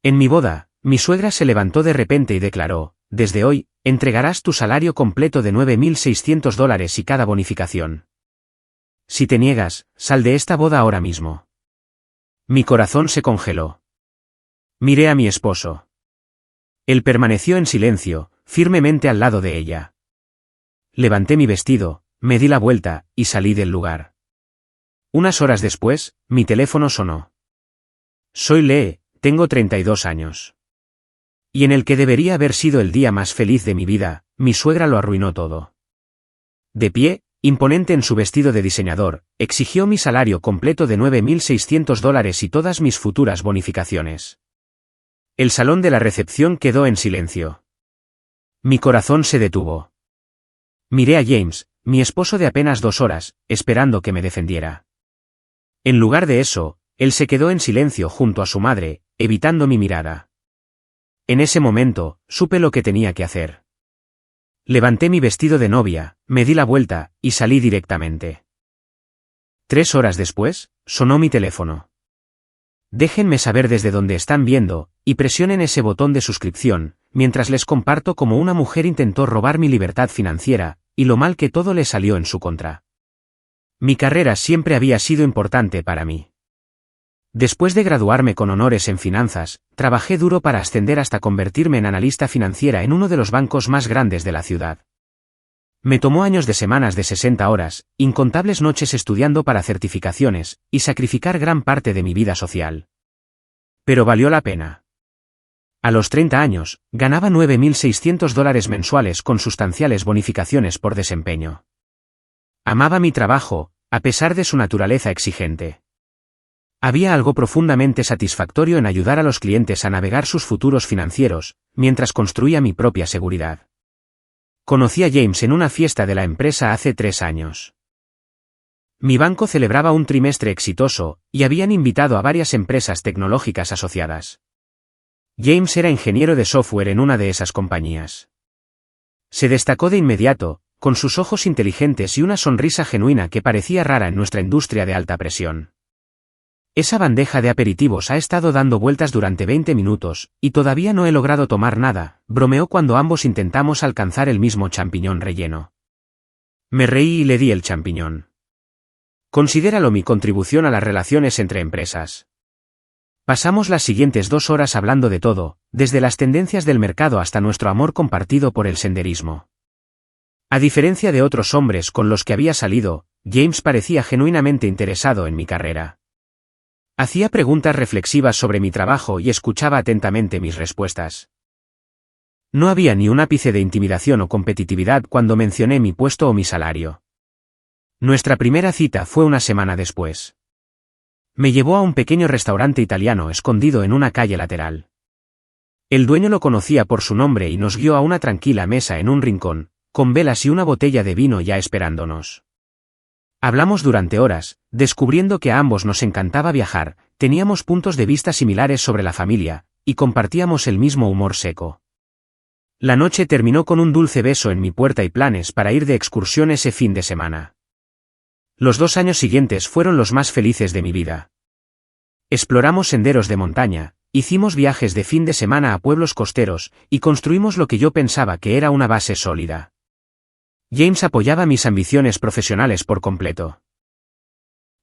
En mi boda, mi suegra se levantó de repente y declaró: desde hoy, entregarás tu salario completo de $9.600 y cada bonificación. Si te niegas, sal de esta boda ahora mismo. Mi corazón se congeló. Miré a mi esposo. Él permaneció en silencio, firmemente al lado de ella. Levanté mi vestido, me di la vuelta, y salí del lugar. Unas horas después, mi teléfono sonó. Soy Lee, tengo 32 años. Y en el que debería haber sido el día más feliz de mi vida, mi suegra lo arruinó todo. De pie, imponente en su vestido de diseñador, exigió mi salario completo de $9.600 y todas mis futuras bonificaciones. El salón de la recepción quedó en silencio. Mi corazón se detuvo. Miré a James, mi esposo de apenas 2 horas, esperando que me defendiera. En lugar de eso, él se quedó en silencio junto a su madre, evitando mi mirada. En ese momento, supe lo que tenía que hacer. Levanté mi vestido de novia, me di la vuelta, y salí directamente. 3 horas después, sonó mi teléfono. Déjenme saber desde dónde están viendo, y presionen ese botón de suscripción, mientras les comparto cómo una mujer intentó robar mi libertad financiera, y lo mal que todo le salió en su contra. Mi carrera siempre había sido importante para mí. Después de graduarme con honores en finanzas, trabajé duro para ascender hasta convertirme en analista financiera en uno de los bancos más grandes de la ciudad. Me tomó años de semanas de 60 horas, incontables noches estudiando para certificaciones, y sacrificar gran parte de mi vida social. Pero valió la pena. A los 30 años, ganaba $9.600 mensuales con sustanciales bonificaciones por desempeño. Amaba mi trabajo, a pesar de su naturaleza exigente. Había algo profundamente satisfactorio en ayudar a los clientes a navegar sus futuros financieros, mientras construía mi propia seguridad. Conocí a James en una fiesta de la empresa hace 3 años. Mi banco celebraba un trimestre exitoso, y habían invitado a varias empresas tecnológicas asociadas. James era ingeniero de software en una de esas compañías. Se destacó de inmediato, con sus ojos inteligentes y una sonrisa genuina que parecía rara en nuestra industria de alta presión. Esa bandeja de aperitivos ha estado dando vueltas durante 20 minutos, y todavía no he logrado tomar nada, bromeó cuando ambos intentamos alcanzar el mismo champiñón relleno. Me reí y le di el champiñón. Considéralo mi contribución a las relaciones entre empresas. Pasamos las siguientes 2 horas hablando de todo, desde las tendencias del mercado hasta nuestro amor compartido por el senderismo. A diferencia de otros hombres con los que había salido, James parecía genuinamente interesado en mi carrera. Hacía preguntas reflexivas sobre mi trabajo y escuchaba atentamente mis respuestas. No había ni un ápice de intimidación o competitividad cuando mencioné mi puesto o mi salario. Nuestra primera cita fue una semana después. Me llevó a un pequeño restaurante italiano escondido en una calle lateral. El dueño lo conocía por su nombre y nos guió a una tranquila mesa en un rincón, con velas y una botella de vino ya esperándonos. Hablamos durante horas, descubriendo que a ambos nos encantaba viajar, teníamos puntos de vista similares sobre la familia, y compartíamos el mismo humor seco. La noche terminó con un dulce beso en mi puerta y planes para ir de excursión ese fin de semana. Los 2 años siguientes fueron los más felices de mi vida. Exploramos senderos de montaña, hicimos viajes de fin de semana a pueblos costeros, y construimos lo que yo pensaba que era una base sólida. James apoyaba mis ambiciones profesionales por completo.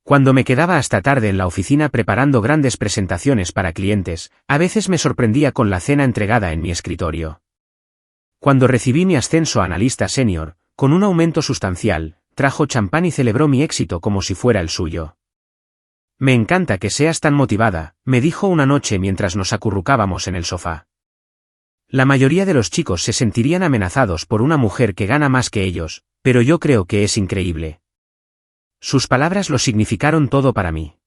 Cuando me quedaba hasta tarde en la oficina preparando grandes presentaciones para clientes, a veces me sorprendía con la cena entregada en mi escritorio. Cuando recibí mi ascenso a analista senior, con un aumento sustancial, trajo champán y celebró mi éxito como si fuera el suyo. Me encanta que seas tan motivada, me dijo una noche mientras nos acurrucábamos en el sofá. La mayoría de los chicos se sentirían amenazados por una mujer que gana más que ellos, pero yo creo que es increíble. Sus palabras lo significaron todo para mí.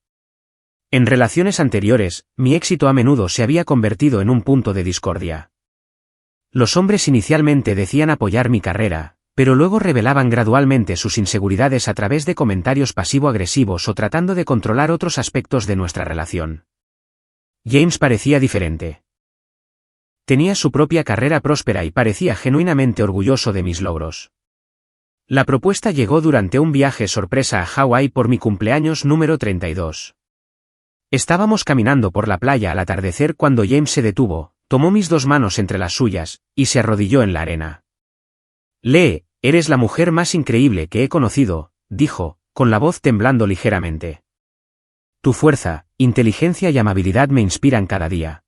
En relaciones anteriores, mi éxito a menudo se había convertido en un punto de discordia. Los hombres inicialmente decían apoyar mi carrera, pero luego revelaban gradualmente sus inseguridades a través de comentarios pasivo-agresivos o tratando de controlar otros aspectos de nuestra relación. James parecía diferente. Tenía su propia carrera próspera y parecía genuinamente orgulloso de mis logros. La propuesta llegó durante un viaje sorpresa a Hawái por mi cumpleaños número 32. Estábamos caminando por la playa al atardecer cuando James se detuvo, tomó mis 2 manos entre las suyas, y se arrodilló en la arena. Lee, eres la mujer más increíble que he conocido, dijo, con la voz temblando ligeramente. Tu fuerza, inteligencia y amabilidad me inspiran cada día.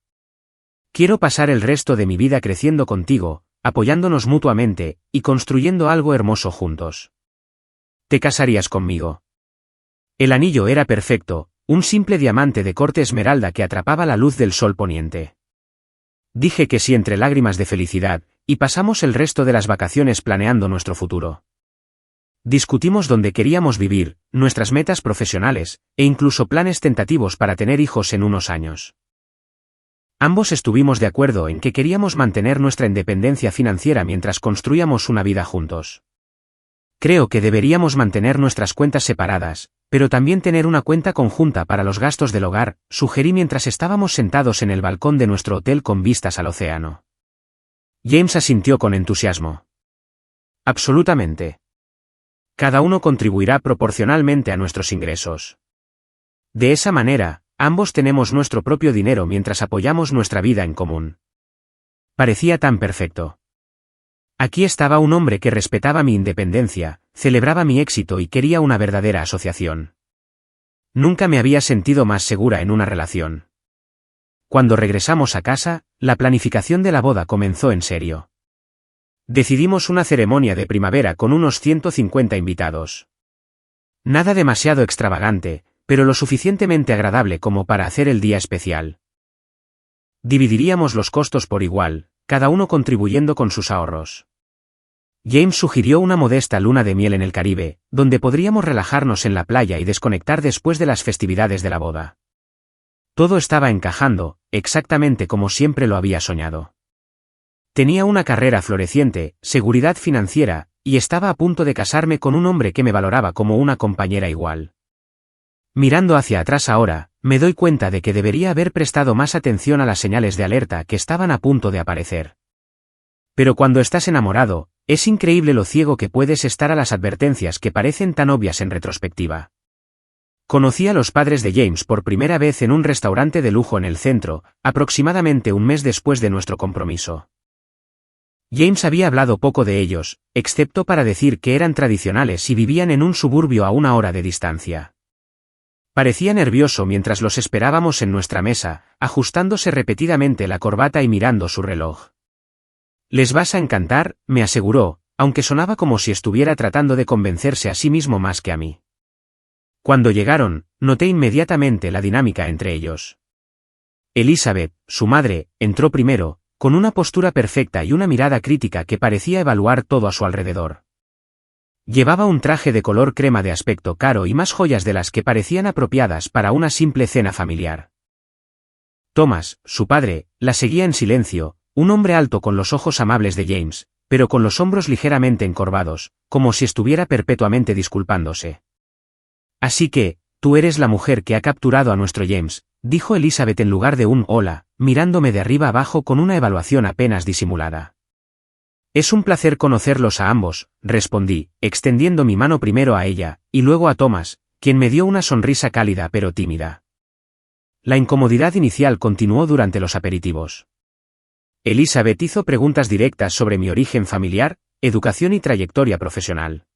Quiero pasar el resto de mi vida creciendo contigo, apoyándonos mutuamente, y construyendo algo hermoso juntos. ¿Te casarías conmigo? El anillo era perfecto, un simple diamante de corte esmeralda que atrapaba la luz del sol poniente. Dije que sí entre lágrimas de felicidad, y pasamos el resto de las vacaciones planeando nuestro futuro. Discutimos dónde queríamos vivir, nuestras metas profesionales, e incluso planes tentativos para tener hijos en unos años. Ambos estuvimos de acuerdo en que queríamos mantener nuestra independencia financiera mientras construíamos una vida juntos. Creo que deberíamos mantener nuestras cuentas separadas, pero también tener una cuenta conjunta para los gastos del hogar, sugerí mientras estábamos sentados en el balcón de nuestro hotel con vistas al océano. James asintió con entusiasmo. Absolutamente. Cada uno contribuirá proporcionalmente a nuestros ingresos. De esa manera, ambos tenemos nuestro propio dinero mientras apoyamos nuestra vida en común. Parecía tan perfecto. Aquí estaba un hombre que respetaba mi independencia, celebraba mi éxito y quería una verdadera asociación. Nunca me había sentido más segura en una relación. Cuando regresamos a casa, la planificación de la boda comenzó en serio. Decidimos una ceremonia de primavera con unos 150 invitados. Nada demasiado extravagante, pero lo suficientemente agradable como para hacer el día especial. Dividiríamos los costos por igual, cada uno contribuyendo con sus ahorros. James sugirió una modesta luna de miel en el Caribe, donde podríamos relajarnos en la playa y desconectar después de las festividades de la boda. Todo estaba encajando, exactamente como siempre lo había soñado. Tenía una carrera floreciente, seguridad financiera, y estaba a punto de casarme con un hombre que me valoraba como una compañera igual. Mirando hacia atrás ahora, me doy cuenta de que debería haber prestado más atención a las señales de alerta que estaban a punto de aparecer. Pero cuando estás enamorado, es increíble lo ciego que puedes estar a las advertencias que parecen tan obvias en retrospectiva. Conocí a los padres de James por primera vez en un restaurante de lujo en el centro, aproximadamente un mes después de nuestro compromiso. James había hablado poco de ellos, excepto para decir que eran tradicionales y vivían en un suburbio a 1 hora de distancia. Parecía nervioso mientras los esperábamos en nuestra mesa, ajustándose repetidamente la corbata y mirando su reloj. Les vas a encantar, me aseguró, aunque sonaba como si estuviera tratando de convencerse a sí mismo más que a mí. Cuando llegaron, noté inmediatamente la dinámica entre ellos. Elizabeth, su madre, entró primero, con una postura perfecta y una mirada crítica que parecía evaluar todo a su alrededor. Llevaba un traje de color crema de aspecto caro y más joyas de las que parecían apropiadas para una simple cena familiar. Thomas, su padre, la seguía en silencio, un hombre alto con los ojos amables de James, pero con los hombros ligeramente encorvados, como si estuviera perpetuamente disculpándose. Así que, tú eres la mujer que ha capturado a nuestro James, dijo Elizabeth en lugar de un hola, mirándome de arriba abajo con una evaluación apenas disimulada. Es un placer conocerlos a ambos, respondí, extendiendo mi mano primero a ella, y luego a Thomas, quien me dio una sonrisa cálida pero tímida. La incomodidad inicial continuó durante los aperitivos. Elizabeth hizo preguntas directas sobre mi origen familiar, educación y trayectoria profesional.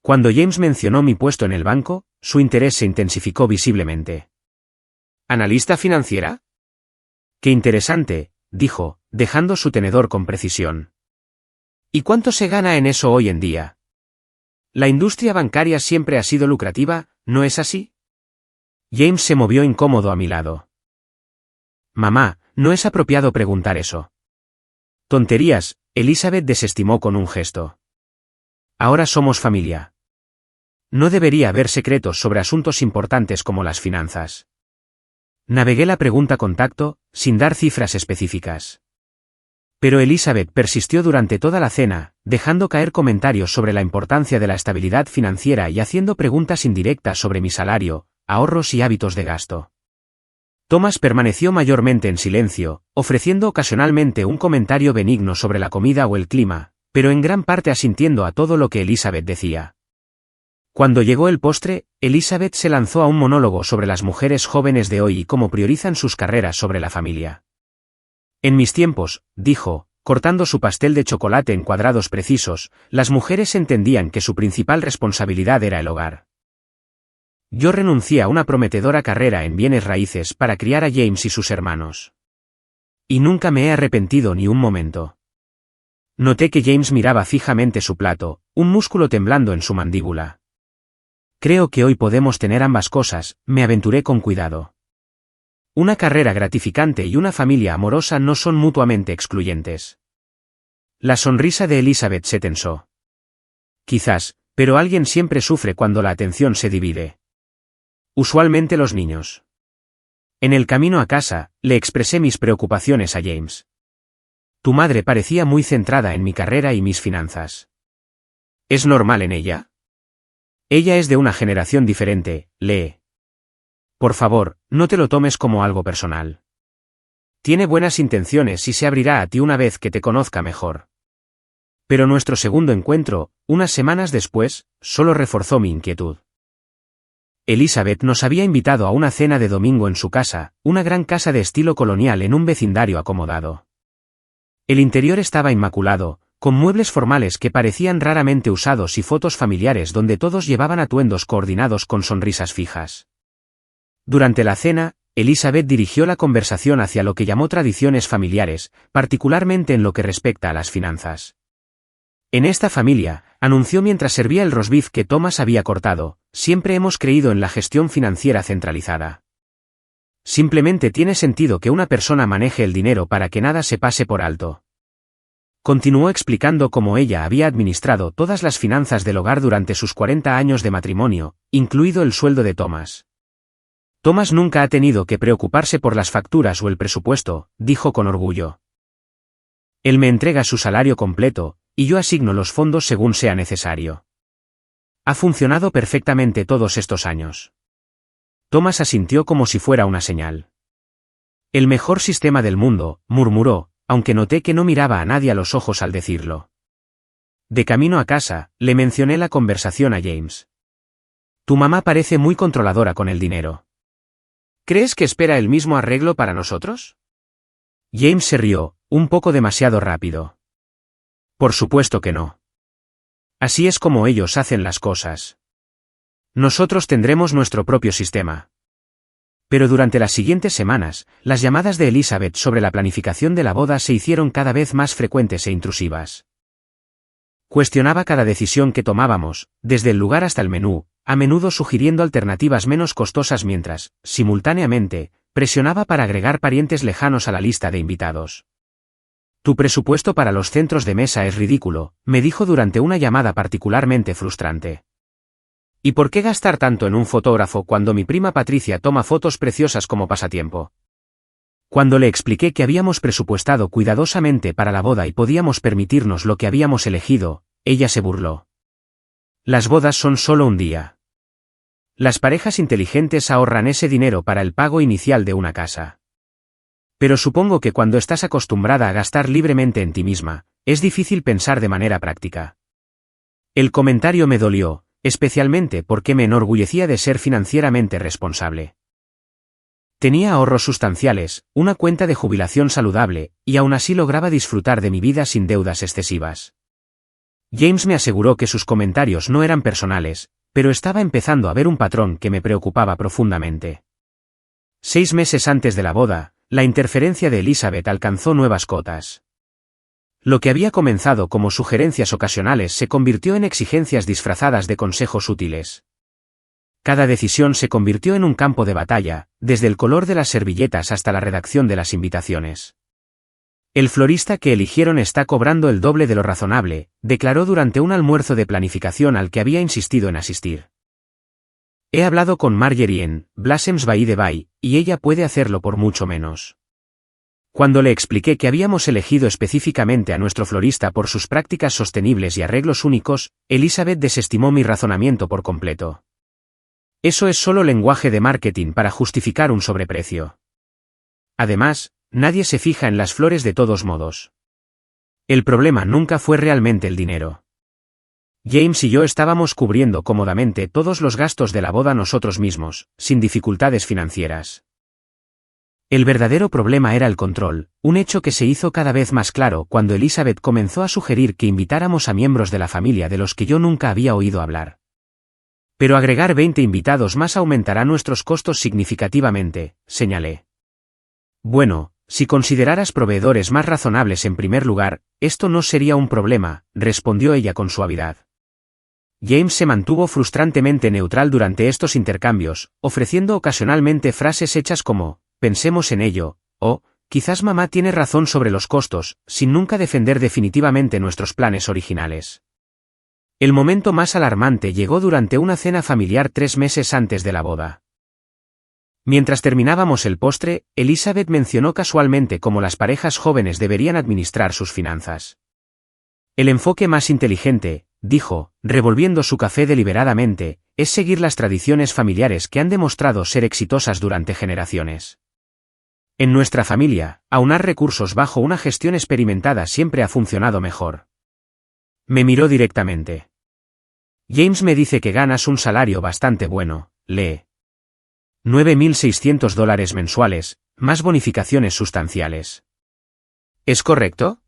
Cuando James mencionó mi puesto en el banco, su interés se intensificó visiblemente. ¿Analista financiera? Qué interesante, dijo, dejando su tenedor con precisión. ¿Y cuánto se gana en eso hoy en día? La industria bancaria siempre ha sido lucrativa, ¿no es así? James se movió incómodo a mi lado. Mamá, no es apropiado preguntar eso. Tonterías, Elizabeth desestimó con un gesto. Ahora somos familia. No debería haber secretos sobre asuntos importantes como las finanzas. Navegué la pregunta con tacto, sin dar cifras específicas. Pero Elizabeth persistió durante toda la cena, dejando caer comentarios sobre la importancia de la estabilidad financiera y haciendo preguntas indirectas sobre mi salario, ahorros y hábitos de gasto. Thomas permaneció mayormente en silencio, ofreciendo ocasionalmente un comentario benigno sobre la comida o el clima, pero en gran parte asintiendo a todo lo que Elizabeth decía. Cuando llegó el postre, Elizabeth se lanzó a un monólogo sobre las mujeres jóvenes de hoy y cómo priorizan sus carreras sobre la familia. En mis tiempos, dijo, cortando su pastel de chocolate en cuadrados precisos, las mujeres entendían que su principal responsabilidad era el hogar. Yo renuncié a una prometedora carrera en bienes raíces para criar a James y sus hermanos. Y nunca me he arrepentido ni un momento. Noté que James miraba fijamente su plato, un músculo temblando en su mandíbula. Creo que hoy podemos tener ambas cosas, me aventuré con cuidado. Una carrera gratificante y una familia amorosa no son mutuamente excluyentes. La sonrisa de Elizabeth se tensó. Quizás, pero alguien siempre sufre cuando la atención se divide. Usualmente los niños. En el camino a casa, le expresé mis preocupaciones a James. Tu madre parecía muy centrada en mi carrera y mis finanzas. ¿Es normal en ella? Ella es de una generación diferente, lee. Por favor, no te lo tomes como algo personal. Tiene buenas intenciones y se abrirá a ti una vez que te conozca mejor. Pero nuestro segundo encuentro, unas semanas después, solo reforzó mi inquietud. Elizabeth nos había invitado a una cena de domingo en su casa, una gran casa de estilo colonial en un vecindario acomodado. El interior estaba inmaculado, con muebles formales que parecían raramente usados y fotos familiares donde todos llevaban atuendos coordinados con sonrisas fijas. Durante la cena, Elizabeth dirigió la conversación hacia lo que llamó tradiciones familiares, particularmente en lo que respecta a las finanzas. En esta familia, anunció mientras servía el roast beef que Thomas había cortado, siempre hemos creído en la gestión financiera centralizada. Simplemente tiene sentido que una persona maneje el dinero para que nada se pase por alto. Continuó explicando cómo ella había administrado todas las finanzas del hogar durante sus 40 años de matrimonio, incluido el sueldo de Thomas. Thomas nunca ha tenido que preocuparse por las facturas o el presupuesto, dijo con orgullo. Él me entrega su salario completo, y yo asigno los fondos según sea necesario. Ha funcionado perfectamente todos estos años. Thomas asintió como si fuera una señal. El mejor sistema del mundo, murmuró, aunque noté que no miraba a nadie a los ojos al decirlo. De camino a casa, le mencioné la conversación a James. Tu mamá parece muy controladora con el dinero. ¿Crees que espera el mismo arreglo para nosotros? James se rió, un poco demasiado rápido. Por supuesto que no. Así es como ellos hacen las cosas. Nosotros tendremos nuestro propio sistema. Pero durante las siguientes semanas, las llamadas de Elizabeth sobre la planificación de la boda se hicieron cada vez más frecuentes e intrusivas. Cuestionaba cada decisión que tomábamos, desde el lugar hasta el menú, a menudo sugiriendo alternativas menos costosas mientras, simultáneamente, presionaba para agregar parientes lejanos a la lista de invitados. Tu presupuesto para los centros de mesa es ridículo, me dijo durante una llamada particularmente frustrante. ¿Y por qué gastar tanto en un fotógrafo cuando mi prima Patricia toma fotos preciosas como pasatiempo? Cuando le expliqué que habíamos presupuestado cuidadosamente para la boda y podíamos permitirnos lo que habíamos elegido, ella se burló. Las bodas son solo un día. Las parejas inteligentes ahorran ese dinero para el pago inicial de una casa. Pero supongo que cuando estás acostumbrada a gastar libremente en ti misma, es difícil pensar de manera práctica. El comentario me dolió, especialmente porque me enorgullecía de ser financieramente responsable. Tenía ahorros sustanciales, una cuenta de jubilación saludable, y aún así lograba disfrutar de mi vida sin deudas excesivas. James me aseguró que sus comentarios no eran personales, pero estaba empezando a ver un patrón que me preocupaba profundamente. 6 meses antes de la boda, la interferencia de Elizabeth alcanzó nuevas cotas. Lo que había comenzado como sugerencias ocasionales se convirtió en exigencias disfrazadas de consejos útiles. Cada decisión se convirtió en un campo de batalla, desde el color de las servilletas hasta la redacción de las invitaciones. El florista que eligieron está cobrando el doble de lo razonable, declaró durante un almuerzo de planificación al que había insistido en asistir. He hablado con Marjorie en Blossoms by the Bay, y ella puede hacerlo por mucho menos. Cuando le expliqué que habíamos elegido específicamente a nuestro florista por sus prácticas sostenibles y arreglos únicos, Elizabeth desestimó mi razonamiento por completo. Eso es solo lenguaje de marketing para justificar un sobreprecio. Además, nadie se fija en las flores de todos modos. El problema nunca fue realmente el dinero. James y yo estábamos cubriendo cómodamente todos los gastos de la boda nosotros mismos, sin dificultades financieras. El verdadero problema era el control, un hecho que se hizo cada vez más claro cuando Elizabeth comenzó a sugerir que invitáramos a miembros de la familia de los que yo nunca había oído hablar. Pero agregar 20 invitados más aumentará nuestros costos significativamente, señalé. Bueno, si consideraras proveedores más razonables en primer lugar, esto no sería un problema, respondió ella con suavidad. James se mantuvo frustrantemente neutral durante estos intercambios, ofreciendo ocasionalmente frases hechas como, pensemos en ello, o, quizás mamá tiene razón sobre los costos, sin nunca defender definitivamente nuestros planes originales. El momento más alarmante llegó durante una cena familiar 3 meses antes de la boda. Mientras terminábamos el postre, Elizabeth mencionó casualmente cómo las parejas jóvenes deberían administrar sus finanzas. El enfoque más inteligente, dijo, revolviendo su café deliberadamente, es seguir las tradiciones familiares que han demostrado ser exitosas durante generaciones. En nuestra familia, aunar recursos bajo una gestión experimentada siempre ha funcionado mejor. Me miró directamente. James me dice que ganas un salario bastante bueno, lee. $9.600 mensuales, más bonificaciones sustanciales. ¿Es correcto?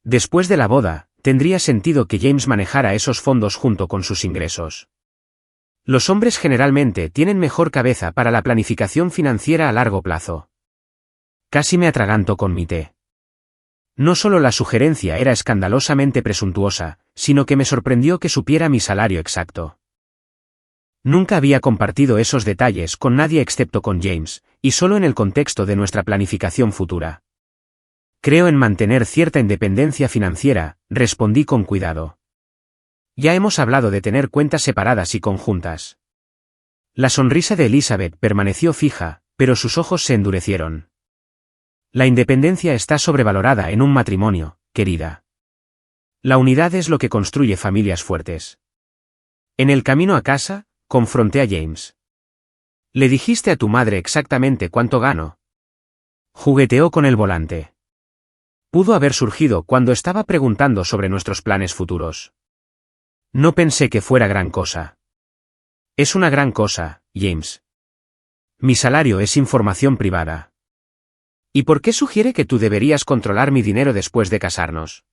Después de la boda, tendría sentido que James manejara esos fondos junto con sus ingresos. Los hombres generalmente tienen mejor cabeza para la planificación financiera a largo plazo. Casi me atraganto con mi té. No solo la sugerencia era escandalosamente presuntuosa, sino que me sorprendió que supiera mi salario exacto. Nunca había compartido esos detalles con nadie excepto con James, y solo en el contexto de nuestra planificación futura. Creo en mantener cierta independencia financiera, respondí con cuidado. Ya hemos hablado de tener cuentas separadas y conjuntas. La sonrisa de Elizabeth permaneció fija, pero sus ojos se endurecieron. La independencia está sobrevalorada en un matrimonio, querida. La unidad es lo que construye familias fuertes. En el camino a casa, confronté a James. ¿Le dijiste a tu madre exactamente cuánto gano? Jugueteó con el volante. Pudo haber surgido cuando estaba preguntando sobre nuestros planes futuros. No pensé que fuera gran cosa. Es una gran cosa, James. Mi salario es información privada. ¿Y por qué sugiere que tú deberías controlar mi dinero después de casarnos?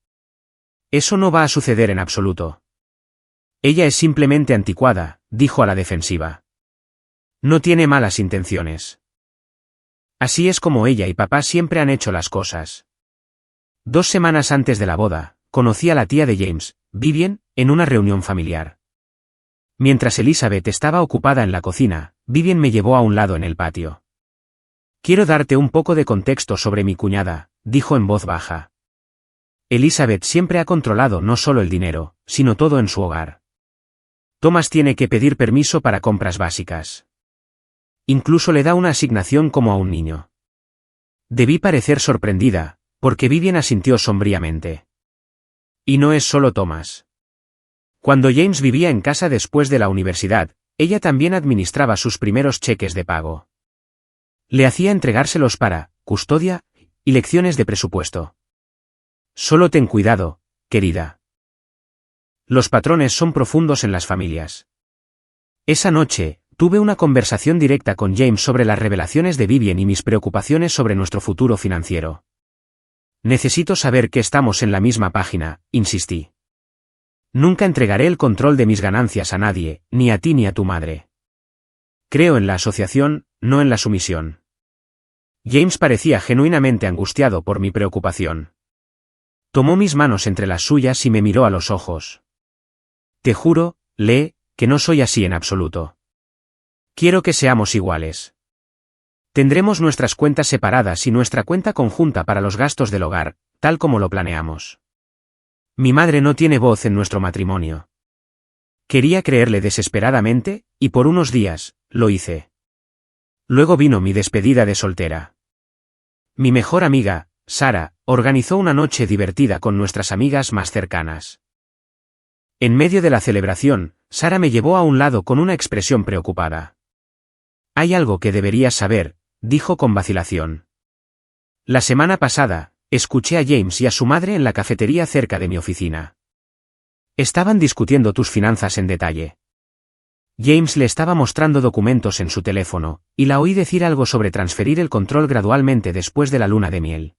Eso no va a suceder en absoluto. Ella es simplemente anticuada, dijo a la defensiva. No tiene malas intenciones. Así es como ella y papá siempre han hecho las cosas. 2 semanas antes de la boda, conocí a la tía de James, Vivian, en una reunión familiar. Mientras Elizabeth estaba ocupada en la cocina, Vivian me llevó a un lado en el patio. Quiero darte un poco de contexto sobre mi cuñada, dijo en voz baja. Elizabeth siempre ha controlado no solo el dinero, sino todo en su hogar. Thomas tiene que pedir permiso para compras básicas. Incluso le da una asignación como a un niño. Debí parecer sorprendida, porque Vivian asintió sombríamente. Y no es solo Thomas. Cuando James vivía en casa después de la universidad, ella también administraba sus primeros cheques de pago. Le hacía entregárselos para custodia y lecciones de presupuesto. Solo ten cuidado, querida. Los patrones son profundos en las familias. Esa noche, tuve una conversación directa con James sobre las revelaciones de Vivian y mis preocupaciones sobre nuestro futuro financiero. Necesito saber que estamos en la misma página, insistí. Nunca entregaré el control de mis ganancias a nadie, ni a ti ni a tu madre. Creo en la asociación, no en la sumisión. James parecía genuinamente angustiado por mi preocupación. Tomó mis manos entre las suyas y me miró a los ojos. Te juro, Lee, que no soy así en absoluto. Quiero que seamos iguales. Tendremos nuestras cuentas separadas y nuestra cuenta conjunta para los gastos del hogar, tal como lo planeamos. Mi madre no tiene voz en nuestro matrimonio. Quería creerle desesperadamente, y por unos días, lo hice. Luego vino mi despedida de soltera. Mi mejor amiga, Sara, organizó una noche divertida con nuestras amigas más cercanas. En medio de la celebración, Sara me llevó a un lado con una expresión preocupada. Hay algo que deberías saber, dijo con vacilación. La semana pasada, escuché a James y a su madre en la cafetería cerca de mi oficina. Estaban discutiendo tus finanzas en detalle. James le estaba mostrando documentos en su teléfono, y la oí decir algo sobre transferir el control gradualmente después de la luna de miel.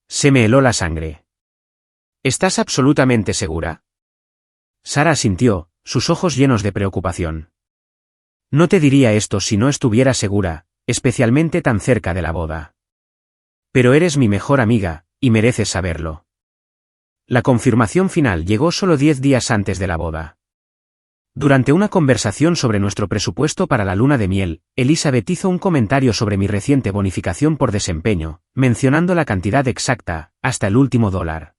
Se me heló la sangre. ¿Estás absolutamente segura? Sara asintió, sus ojos llenos de preocupación. No te diría esto si no estuviera segura, especialmente tan cerca de la boda. Pero eres mi mejor amiga, y mereces saberlo. La confirmación final llegó solo 10 días antes de la boda. Durante una conversación sobre nuestro presupuesto para la luna de miel, Elizabeth hizo un comentario sobre mi reciente bonificación por desempeño, mencionando la cantidad exacta, hasta el último dólar.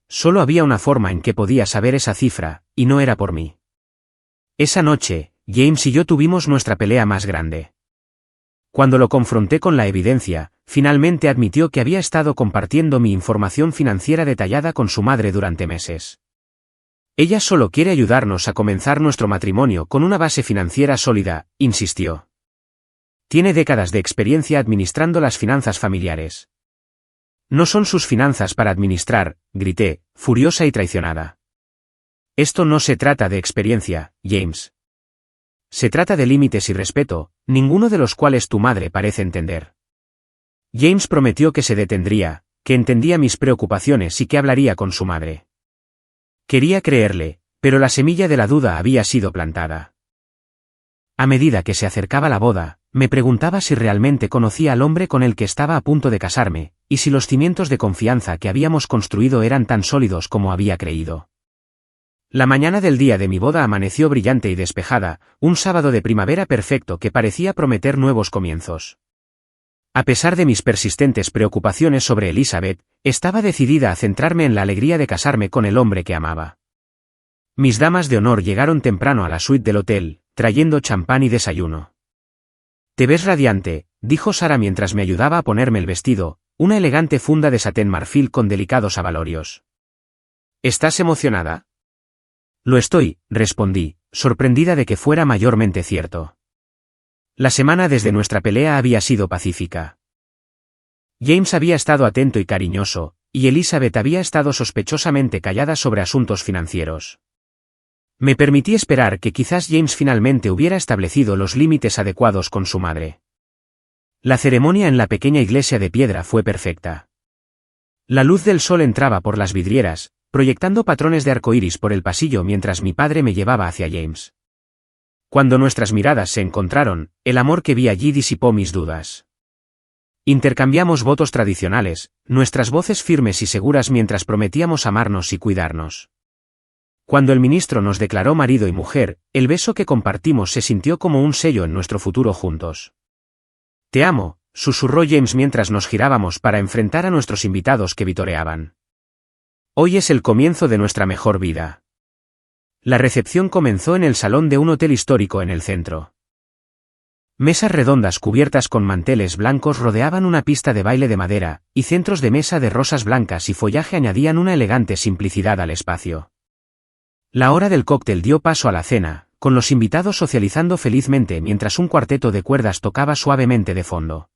Solo había una forma en que podía saber esa cifra, y no era por mí. Esa noche, James y yo tuvimos nuestra pelea más grande. Cuando lo confronté con la evidencia, finalmente admitió que había estado compartiendo mi información financiera detallada con su madre durante meses. Ella solo quiere ayudarnos a comenzar nuestro matrimonio con una base financiera sólida, insistió. Tiene décadas de experiencia administrando las finanzas familiares. No son sus finanzas para administrar, grité, furiosa y traicionada. Esto no se trata de experiencia, James. Se trata de límites y respeto, ninguno de los cuales tu madre parece entender. James prometió que se detendría, que entendía mis preocupaciones y que hablaría con su madre. Quería creerle, pero la semilla de la duda había sido plantada. A medida que se acercaba la boda, me preguntaba si realmente conocía al hombre con el que estaba a punto de casarme, y si los cimientos de confianza que habíamos construido eran tan sólidos como había creído. La mañana del día de mi boda amaneció brillante y despejada, un sábado de primavera perfecto que parecía prometer nuevos comienzos. A pesar de mis persistentes preocupaciones sobre Elizabeth, estaba decidida a centrarme en la alegría de casarme con el hombre que amaba. Mis damas de honor llegaron temprano a la suite del hotel, trayendo champán y desayuno. Te ves radiante, dijo Sara mientras me ayudaba a ponerme el vestido, una elegante funda de satén marfil con delicados abalorios. ¿Estás emocionada? Lo estoy, respondí, sorprendida de que fuera mayormente cierto. La semana desde nuestra pelea había sido pacífica. James había estado atento y cariñoso, y Elizabeth había estado sospechosamente callada sobre asuntos financieros. Me permití esperar que quizás James finalmente hubiera establecido los límites adecuados con su madre. La ceremonia en la pequeña iglesia de piedra fue perfecta. La luz del sol entraba por las vidrieras, proyectando patrones de arcoíris por el pasillo mientras mi padre me llevaba hacia James. Cuando nuestras miradas se encontraron, el amor que vi allí disipó mis dudas. Intercambiamos votos tradicionales, nuestras voces firmes y seguras mientras prometíamos amarnos y cuidarnos. Cuando el ministro nos declaró marido y mujer, el beso que compartimos se sintió como un sello en nuestro futuro juntos. Te amo, susurró James mientras nos girábamos para enfrentar a nuestros invitados que vitoreaban. Hoy es el comienzo de nuestra mejor vida. La recepción comenzó en el salón de un hotel histórico en el centro. Mesas redondas cubiertas con manteles blancos rodeaban una pista de baile de madera, y centros de mesa de rosas blancas y follaje añadían una elegante simplicidad al espacio. La hora del cóctel dio paso a la cena, con los invitados socializando felizmente mientras un cuarteto de cuerdas tocaba suavemente de fondo.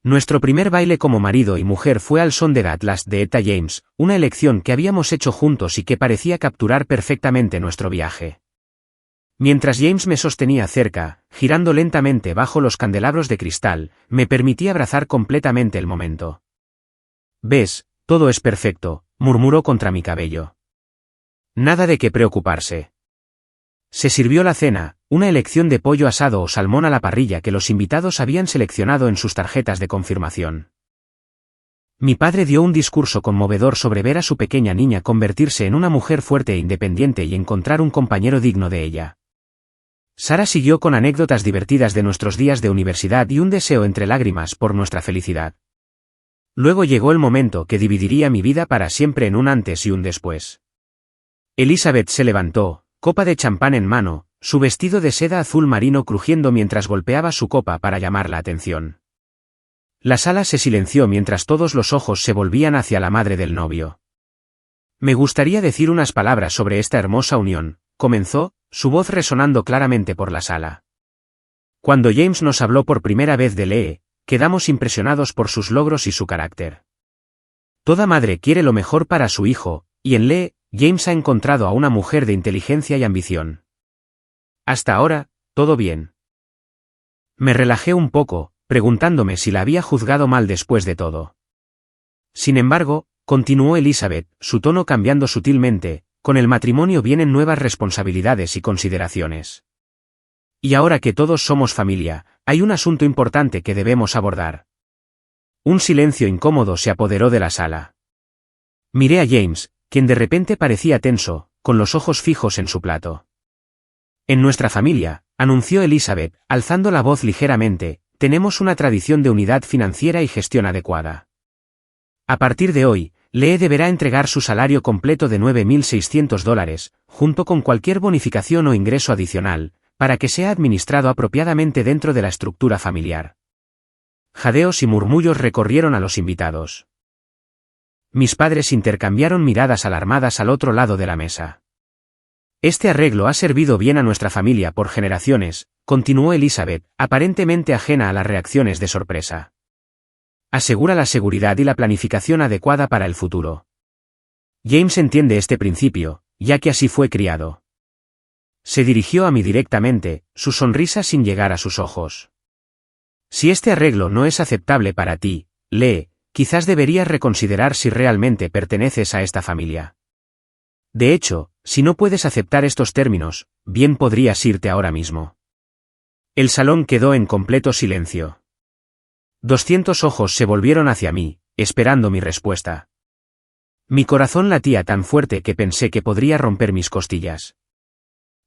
Nuestro primer baile como marido y mujer fue al son de At Last de Etta James, una elección que habíamos hecho juntos y que parecía capturar perfectamente nuestro viaje. Mientras James me sostenía cerca, girando lentamente bajo los candelabros de cristal, me permití abrazar completamente el momento. «Ves, todo es perfecto», murmuró contra mi cabello. «Nada de qué preocuparse». Se sirvió la cena, una elección de pollo asado o salmón a la parrilla que los invitados habían seleccionado en sus tarjetas de confirmación. Mi padre dio un discurso conmovedor sobre ver a su pequeña niña convertirse en una mujer fuerte e independiente y encontrar un compañero digno de ella. Sara siguió con anécdotas divertidas de nuestros días de universidad y un deseo entre lágrimas por nuestra felicidad. Luego llegó el momento que dividiría mi vida para siempre en un antes y un después. Elizabeth se levantó, copa de champán en mano, su vestido de seda azul marino crujiendo mientras golpeaba su copa para llamar la atención. La sala se silenció mientras todos los ojos se volvían hacia la madre del novio. Me gustaría decir unas palabras sobre esta hermosa unión, comenzó, su voz resonando claramente por la sala. Cuando James nos habló por primera vez de Lee, quedamos impresionados por sus logros y su carácter. Toda madre quiere lo mejor para su hijo, y en Lee, James ha encontrado a una mujer de inteligencia y ambición. Hasta ahora, todo bien. Me relajé un poco, preguntándome si la había juzgado mal después de todo. Sin embargo, continuó Elizabeth, su tono cambiando sutilmente, con el matrimonio vienen nuevas responsabilidades y consideraciones. Y ahora que todos somos familia, hay un asunto importante que debemos abordar. Un silencio incómodo se apoderó de la sala. Miré a James, quien de repente parecía tenso, con los ojos fijos en su plato. En nuestra familia, anunció Elizabeth, alzando la voz ligeramente, tenemos una tradición de unidad financiera y gestión adecuada. A partir de hoy, Lee deberá entregar su salario completo de $9.600, junto con cualquier bonificación o ingreso adicional, para que sea administrado apropiadamente dentro de la estructura familiar. Jadeos y murmullos recorrieron a los invitados. Mis padres intercambiaron miradas alarmadas al otro lado de la mesa. Este arreglo ha servido bien a nuestra familia por generaciones, continuó Elizabeth, aparentemente ajena a las reacciones de sorpresa. Asegura la seguridad y la planificación adecuada para el futuro. James entiende este principio, ya que así fue criado. Se dirigió a mí directamente, su sonrisa sin llegar a sus ojos. Si este arreglo no es aceptable para ti, Lee, quizás deberías reconsiderar si realmente perteneces a esta familia. De hecho, si no puedes aceptar estos términos, bien podrías irte ahora mismo. El salón quedó en completo silencio. 200 ojos se volvieron hacia mí, esperando mi respuesta. Mi corazón latía tan fuerte que pensé que podría romper mis costillas.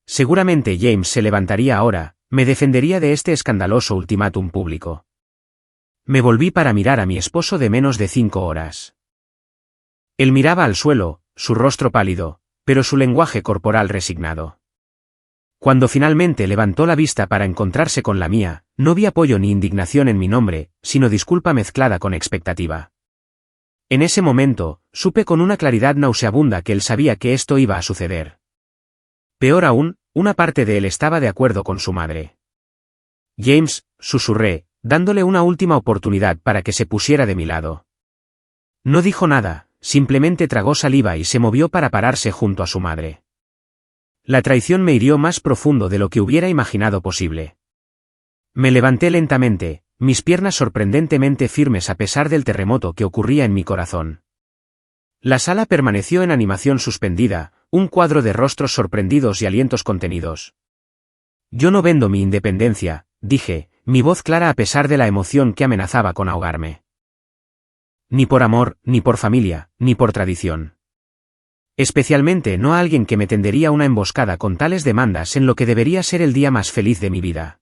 Seguramente James se levantaría ahora, me defendería de este escandaloso ultimátum público. Me volví para mirar a mi esposo de menos de 5 horas. Él miraba al suelo, su rostro pálido, pero su lenguaje corporal resignado. Cuando finalmente levantó la vista para encontrarse con la mía, no vi apoyo ni indignación en mi nombre, sino disculpa mezclada con expectativa. En ese momento, supe con una claridad nauseabunda que él sabía que esto iba a suceder. Peor aún, una parte de él estaba de acuerdo con su madre. James, susurré, dándole una última oportunidad para que se pusiera de mi lado. No dijo nada, simplemente tragó saliva y se movió para pararse junto a su madre. La traición me hirió más profundo de lo que hubiera imaginado posible. Me levanté lentamente, mis piernas sorprendentemente firmes a pesar del terremoto que ocurría en mi corazón. La sala permaneció en animación suspendida, un cuadro de rostros sorprendidos y alientos contenidos. Yo no vendo mi independencia, dije, mi voz clara a pesar de la emoción que amenazaba con ahogarme. Ni por amor, ni por familia, ni por tradición. Especialmente no a alguien que me tendería una emboscada con tales demandas en lo que debería ser el día más feliz de mi vida.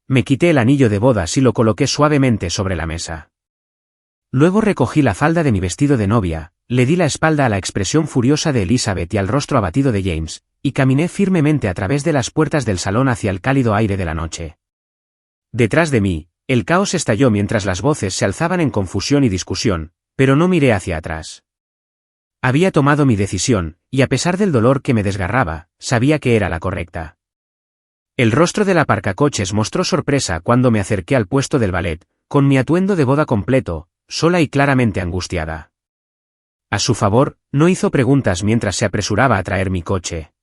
Me quité el anillo de bodas y lo coloqué suavemente sobre la mesa. Luego recogí la falda de mi vestido de novia, le di la espalda a la expresión furiosa de Elizabeth y al rostro abatido de James, y caminé firmemente a través de las puertas del salón hacia el cálido aire de la noche. Detrás de mí, el caos estalló mientras las voces se alzaban en confusión y discusión, pero no miré hacia atrás. Había tomado mi decisión, y a pesar del dolor que me desgarraba, sabía que era la correcta. El rostro del aparcacoches mostró sorpresa cuando me acerqué al puesto del ballet, con mi atuendo de boda completo, sola y claramente angustiada. A su favor, no hizo preguntas mientras se apresuraba a traer mi coche.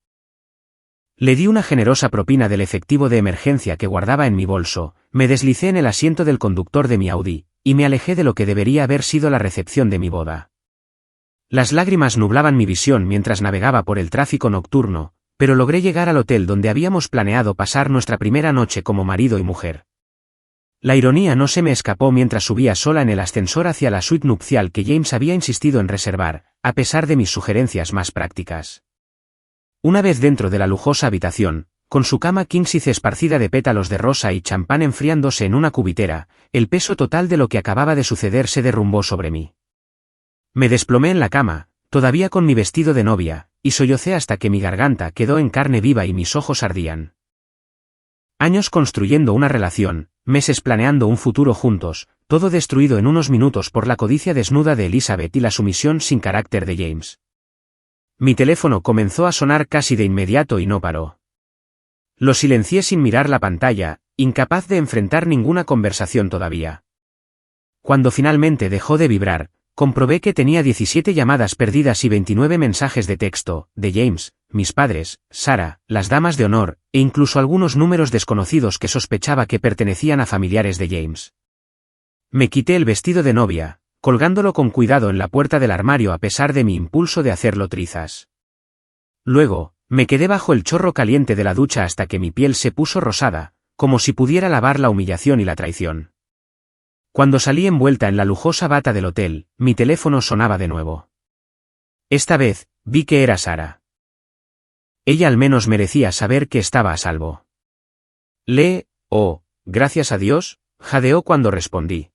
Le di una generosa propina del efectivo de emergencia que guardaba en mi bolso, me deslicé en el asiento del conductor de mi Audi, y me alejé de lo que debería haber sido la recepción de mi boda. Las lágrimas nublaban mi visión mientras navegaba por el tráfico nocturno, pero logré llegar al hotel donde habíamos planeado pasar nuestra primera noche como marido y mujer. La ironía no se me escapó mientras subía sola en el ascensor hacia la suite nupcial que James había insistido en reservar, a pesar de mis sugerencias más prácticas. Una vez dentro de la lujosa habitación, con su cama king size esparcida de pétalos de rosa y champán enfriándose en una cubitera, el peso total de lo que acababa de suceder se derrumbó sobre mí. Me desplomé en la cama, todavía con mi vestido de novia, y sollocé hasta que mi garganta quedó en carne viva y mis ojos ardían. Años construyendo una relación, meses planeando un futuro juntos, todo destruido en unos minutos por la codicia desnuda de Elizabeth y la sumisión sin carácter de James. Mi teléfono comenzó a sonar casi de inmediato y no paró. Lo silencié sin mirar la pantalla, incapaz de enfrentar ninguna conversación todavía. Cuando finalmente dejó de vibrar, comprobé que tenía 17 llamadas perdidas y 29 mensajes de texto, de James, mis padres, Sarah, las damas de honor, e incluso algunos números desconocidos que sospechaba que pertenecían a familiares de James. Me quité el vestido de novia, colgándolo con cuidado en la puerta del armario a pesar de mi impulso de hacerlo trizas. Luego, me quedé bajo el chorro caliente de la ducha hasta que mi piel se puso rosada, como si pudiera lavar la humillación y la traición. Cuando salí envuelta en la lujosa bata del hotel, mi teléfono sonaba de nuevo. Esta vez, vi que era Sarah. Ella al menos merecía saber que estaba a salvo. Gracias a Dios, jadeó cuando respondí.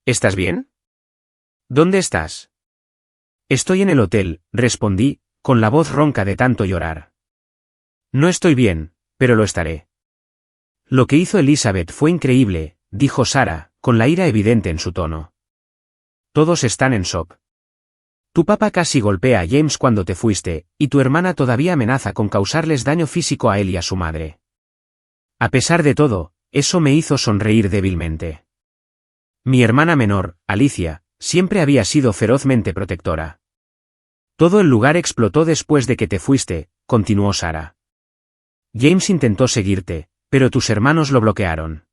¿Estás bien? ¿Dónde estás? Estoy en el hotel, respondí, con la voz ronca de tanto llorar. No estoy bien, pero lo estaré. Lo que hizo Elizabeth fue increíble, dijo Sarah, con la ira evidente en su tono. Todos están en shock. Tu papá casi golpea a James cuando te fuiste, y tu hermana todavía amenaza con causarles daño físico a él y a su madre. A pesar de todo, eso me hizo sonreír débilmente. Mi hermana menor, Alicia, siempre había sido ferozmente protectora. Todo el lugar explotó después de que te fuiste, continuó Sarah. James intentó seguirte, pero tus hermanos lo bloquearon.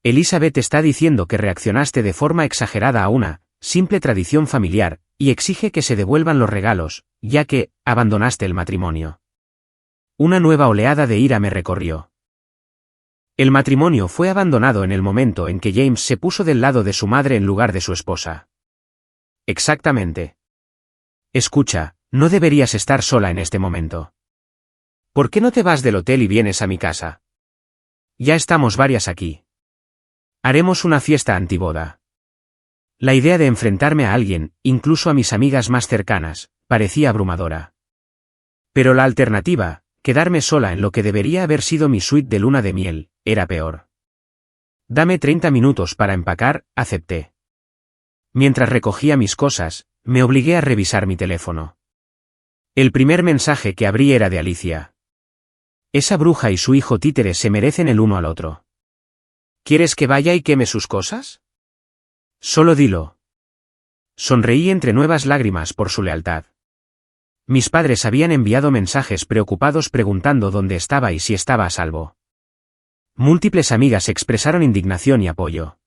Elizabeth está diciendo que reaccionaste de forma exagerada a una simple tradición familiar, y exige que se devuelvan los regalos, ya que abandonaste el matrimonio. Una nueva oleada de ira me recorrió. El matrimonio fue abandonado en el momento en que James se puso del lado de su madre en lugar de su esposa. Exactamente. Escucha, no deberías estar sola en este momento. ¿Por qué no te vas del hotel y vienes a mi casa? Ya estamos varias aquí. Haremos una fiesta antiboda. La idea de enfrentarme a alguien, incluso a mis amigas más cercanas, parecía abrumadora. Pero la alternativa, quedarme sola en lo que debería haber sido mi suite de luna de miel, era peor. Dame 30 minutos para empacar, acepté. Mientras recogía mis cosas, me obligué a revisar mi teléfono. El primer mensaje que abrí era de Alicia. Esa bruja y su hijo títere se merecen el uno al otro. ¿Quieres que vaya y queme sus cosas? Solo dilo. Sonreí entre nuevas lágrimas por su lealtad. Mis padres habían enviado mensajes preocupados preguntando dónde estaba y si estaba a salvo. Múltiples amigas expresaron indignación y apoyo.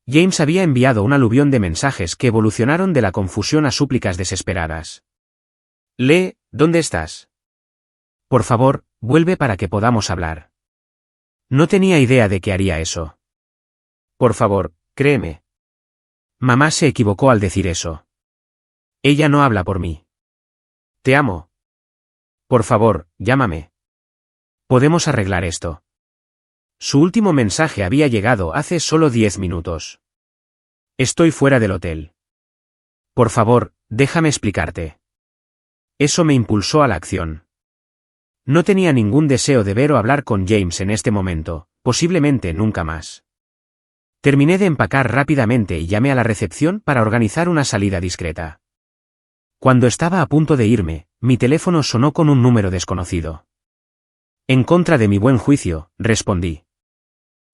James había enviado un aluvión de mensajes que evolucionaron de la confusión a súplicas desesperadas. ¿Dónde estás? Por favor, vuelve para que podamos hablar. No tenía idea de que haría eso. Por favor, créeme. Mamá se equivocó al decir eso. Ella no habla por mí. Te amo. Por favor, llámame. Podemos arreglar esto. Su último mensaje había llegado hace solo 10 minutos. Estoy fuera del hotel. Por favor, déjame explicarte. Eso me impulsó a la acción. No tenía ningún deseo de ver o hablar con James en este momento, posiblemente nunca más. Terminé de empacar rápidamente y llamé a la recepción para organizar una salida discreta. Cuando estaba a punto de irme, mi teléfono sonó con un número desconocido. En contra de mi buen juicio, respondí.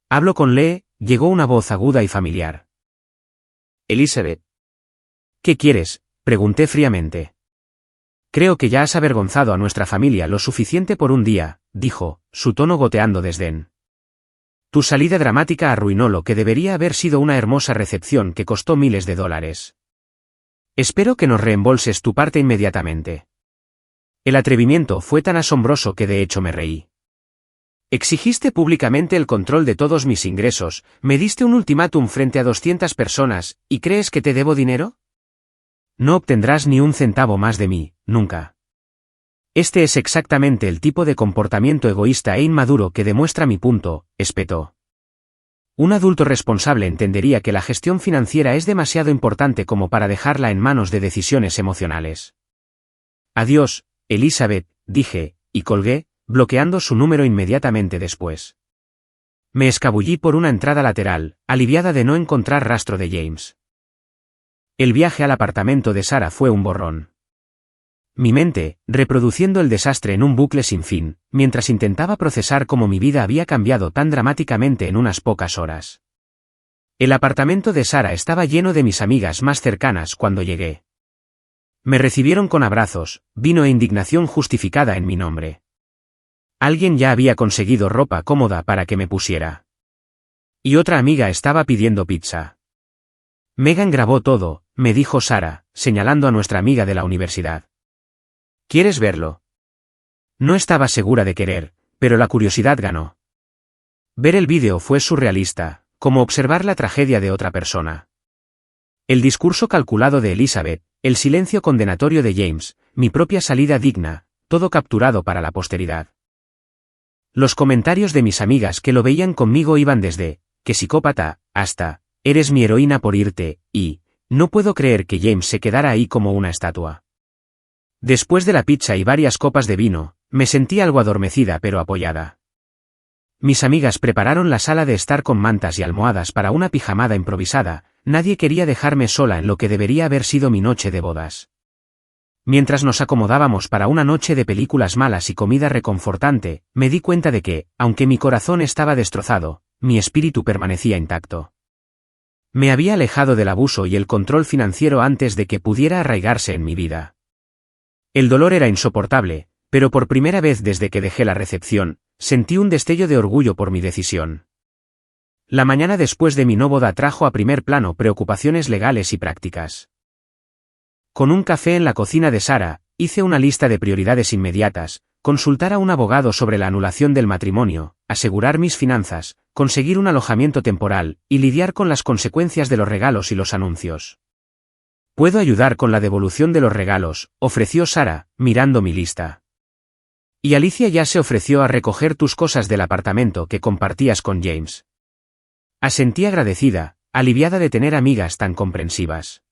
Hablo con llegó una voz aguda y familiar. Elizabeth. ¿Qué quieres?, pregunté fríamente. Creo que ya has avergonzado a nuestra familia lo suficiente por un día, dijo, su tono goteando desdén. Tu salida dramática arruinó lo que debería haber sido una hermosa recepción que costó miles de dólares. Espero que nos reembolses tu parte inmediatamente. El atrevimiento fue tan asombroso que de hecho me reí. Exigiste públicamente el control de todos mis ingresos, me diste un ultimátum frente a 200 personas, ¿y crees que te debo dinero? No obtendrás ni un centavo más de mí, nunca. Este es exactamente el tipo de comportamiento egoísta e inmaduro que demuestra mi punto, espetó. Un adulto responsable entendería que la gestión financiera es demasiado importante como para dejarla en manos de decisiones emocionales. Adiós, Elizabeth, dije, y colgué, bloqueando su número inmediatamente después. Me escabullí por una entrada lateral, aliviada de no encontrar rastro de James. El viaje al apartamento de Sarah fue un borrón. Mi mente, reproduciendo el desastre en un bucle sin fin, mientras intentaba procesar cómo mi vida había cambiado tan dramáticamente en unas pocas horas. El apartamento de Sara estaba lleno de mis amigas más cercanas cuando llegué. Me recibieron con abrazos, vino e indignación justificada en mi nombre. Alguien ya había conseguido ropa cómoda para que me pusiera. Y otra amiga estaba pidiendo pizza. Megan grabó todo, me dijo Sara, señalando a nuestra amiga de la universidad. ¿Quieres verlo? No estaba segura de querer, pero la curiosidad ganó. Ver el vídeo fue surrealista, como observar la tragedia de otra persona. El discurso calculado de Elizabeth, el silencio condenatorio de James, mi propia salida digna, todo capturado para la posteridad. Los comentarios de mis amigas que lo veían conmigo iban desde, qué psicópata, hasta, eres mi heroína por irte, y, no puedo creer que James se quedara ahí como una estatua. Después de la pizza y varias copas de vino, me sentí algo adormecida pero apoyada. Mis amigas prepararon la sala de estar con mantas y almohadas para una pijamada improvisada, nadie quería dejarme sola en lo que debería haber sido mi noche de bodas. Mientras nos acomodábamos para una noche de películas malas y comida reconfortante, me di cuenta de que, aunque mi corazón estaba destrozado, mi espíritu permanecía intacto. Me había alejado del abuso y el control financiero antes de que pudiera arraigarse en mi vida. El dolor era insoportable, pero por primera vez desde que dejé la recepción, sentí un destello de orgullo por mi decisión. La mañana después de mi no boda trajo a primer plano preocupaciones legales y prácticas. Con un café en la cocina de Sara, hice una lista de prioridades inmediatas: consultar a un abogado sobre la anulación del matrimonio, asegurar mis finanzas, conseguir un alojamiento temporal, y lidiar con las consecuencias de los regalos y los anuncios. «¿Puedo ayudar con la devolución de los regalos?», ofreció Sara, mirando mi lista. «Y Alicia ya se ofreció a recoger tus cosas del apartamento que compartías con James». Asentí agradecida, aliviada de tener amigas tan comprensivas.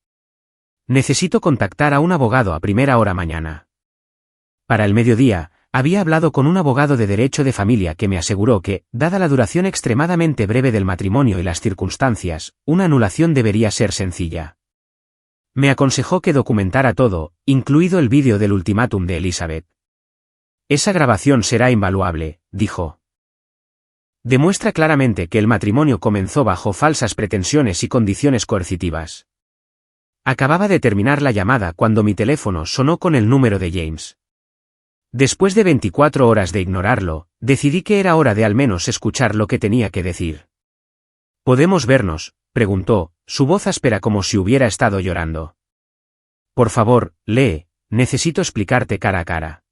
«Necesito contactar a un abogado a primera hora mañana». Para el mediodía, había hablado con un abogado de derecho de familia que me aseguró que, dada la duración extremadamente breve del matrimonio y las circunstancias, una anulación debería ser sencilla. Me aconsejó que documentara todo, incluido el vídeo del ultimátum de Elizabeth. «Esa grabación será invaluable», dijo. «Demuestra claramente que el matrimonio comenzó bajo falsas pretensiones y condiciones coercitivas». Acababa de terminar la llamada cuando mi teléfono sonó con el número de James. Después de 24 horas de ignorarlo, decidí que era hora de al menos escuchar lo que tenía que decir. «¿Podemos vernos?», preguntó, su voz áspera como si hubiera estado llorando. «Por favor, lee, necesito explicarte cara a cara».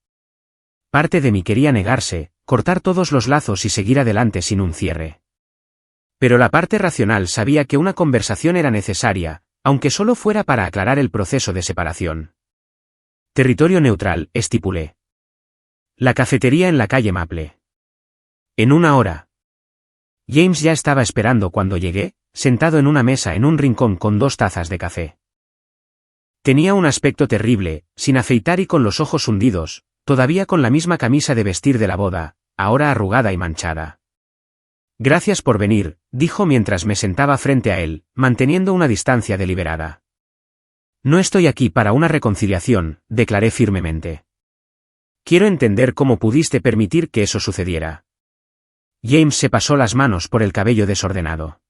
Parte de mí quería negarse, cortar todos los lazos y seguir adelante sin un cierre. Pero la parte racional sabía que una conversación era necesaria, aunque solo fuera para aclarar el proceso de separación. «Territorio neutral», estipulé. «La cafetería en la calle Maple». «En una hora». James ya estaba esperando cuando llegué, sentado en una mesa en un rincón con 2 tazas de café. Tenía un aspecto terrible, sin afeitar y con los ojos hundidos, todavía con la misma camisa de vestir de la boda, ahora arrugada y manchada. «Gracias por venir», dijo mientras me sentaba frente a él, manteniendo una distancia deliberada. «No estoy aquí para una reconciliación», declaré firmemente. «Quiero entender cómo pudiste permitir que eso sucediera». James se pasó las manos por el cabello desordenado.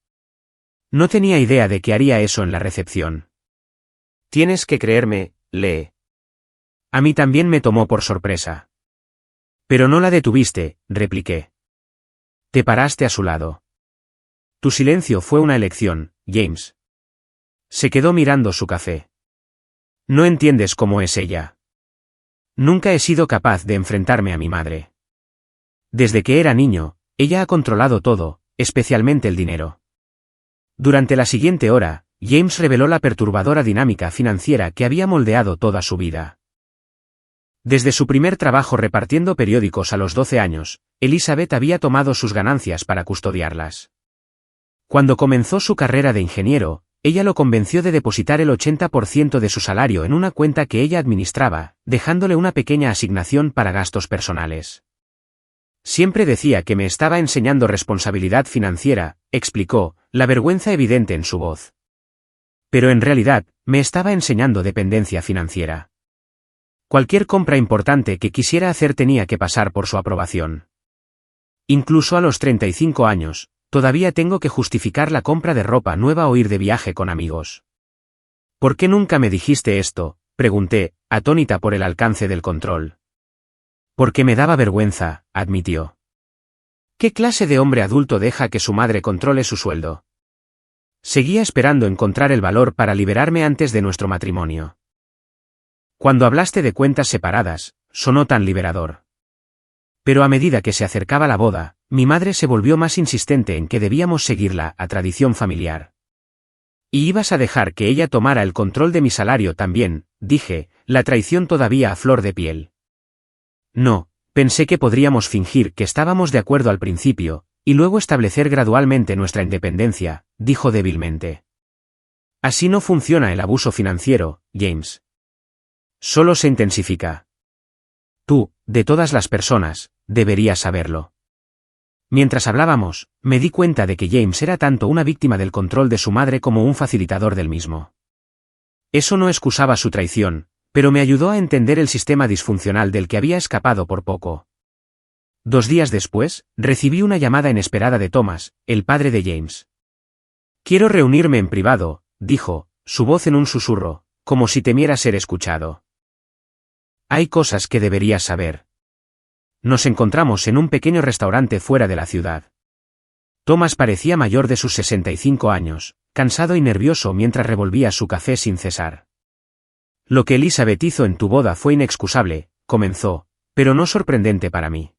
«No tenía idea de que haría eso en la recepción». «Tienes que creerme, lee». A mí también me tomó por sorpresa. «Pero no la detuviste», repliqué. «Te paraste a su lado». «Tu silencio fue una elección, James». Se quedó mirando su café. «No entiendes cómo es ella. Nunca he sido capaz de enfrentarme a mi madre. Desde que era niño, ella ha controlado todo, especialmente el dinero». Durante la siguiente hora, James reveló la perturbadora dinámica financiera que había moldeado toda su vida. Desde su primer trabajo repartiendo periódicos a los 12 años, Elizabeth había tomado sus ganancias para custodiarlas. Cuando comenzó su carrera de ingeniero, ella lo convenció de depositar el 80% de su salario en una cuenta que ella administraba, dejándole una pequeña asignación para gastos personales. «Siempre decía que me estaba enseñando responsabilidad financiera», explicó, la vergüenza evidente en su voz. «Pero en realidad, me estaba enseñando dependencia financiera. Cualquier compra importante que quisiera hacer tenía que pasar por su aprobación. Incluso a los 35 años, todavía tengo que justificar la compra de ropa nueva o ir de viaje con amigos. ¿Por qué nunca me dijiste esto?, pregunté, atónita por el alcance del control. Porque me daba vergüenza, admitió. ¿Qué clase de hombre adulto deja que su madre controle su sueldo? Seguía esperando encontrar el valor para liberarme antes de nuestro matrimonio. Cuando hablaste de cuentas separadas, sonó tan liberador. Pero a medida que se acercaba la boda, mi madre se volvió más insistente en que debíamos seguirla a tradición familiar. ¿Y ibas a dejar que ella tomara el control de mi salario también?, dije, la traición todavía a flor de piel. No, pensé que podríamos fingir que estábamos de acuerdo al principio, y luego establecer gradualmente nuestra independencia, dijo débilmente. Así no funciona el abuso financiero, James. Solo se intensifica. Tú, de todas las personas, deberías saberlo. Mientras hablábamos, me di cuenta de que James era tanto una víctima del control de su madre como un facilitador del mismo. Eso no excusaba su traición, pero me ayudó a entender el sistema disfuncional del que había escapado por poco. 2 días después, recibí una llamada inesperada de Thomas, el padre de James. Quiero reunirme en privado, dijo, su voz en un susurro, como si temiera ser escuchado. Hay cosas que deberías saber. Nos encontramos en un pequeño restaurante fuera de la ciudad. Thomas parecía mayor de sus 65 años, cansado y nervioso mientras revolvía su café sin cesar. Lo que Elizabeth hizo en tu boda fue inexcusable, comenzó, pero no sorprendente para mí.